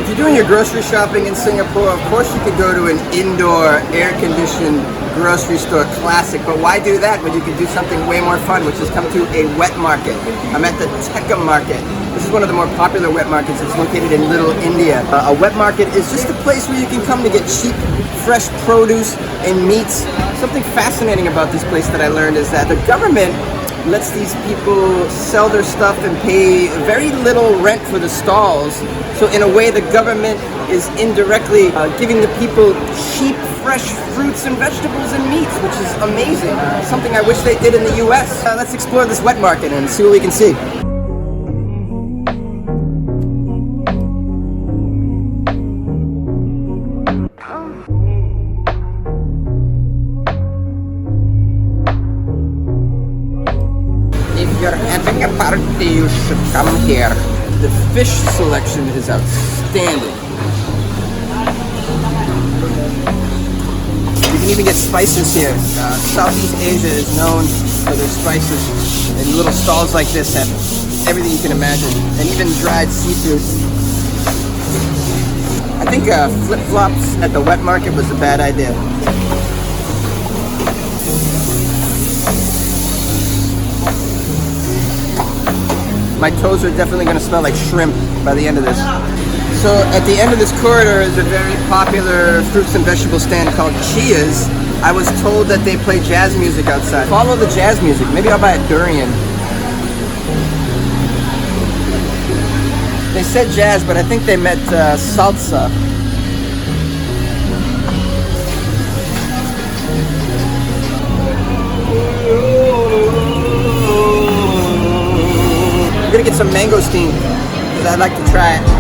you're doing your grocery shopping in Singapore, of course you could go to an indoor, air-conditioned grocery store classic, but why do that when you can do something way more fun, which is come to a wet market. I'm at the Tekka market. This is one of the more popular wet markets. It's located in Little India. A wet market is just a place where you can come to get cheap, fresh produce and meats. Something fascinating about this place that I learned is that the government lets these people sell their stuff and pay very little rent for the stalls. So in a way, the government is indirectly giving the people cheap, fresh fruits and vegetables and meats, which is amazing. Something I wish they did in the US. Let's explore this wet market and see what we can see. If you're having a party, you should come here. The fish selection is outstanding. You can even get spices here. Southeast Asia is known for their spices, and little stalls like this have everything you can imagine, and even dried seafood. I think flip-flops at the wet market was a bad idea. My toes are definitely going to smell like shrimp by the end of this. So at the end of this corridor is a very popular fruits and vegetable stand called Chia's. I was told that they play jazz music outside. Follow the jazz music. Maybe I'll buy a durian. They said jazz, but I think they meant salsa. I'm gonna get some mangosteen because I'd like to try it.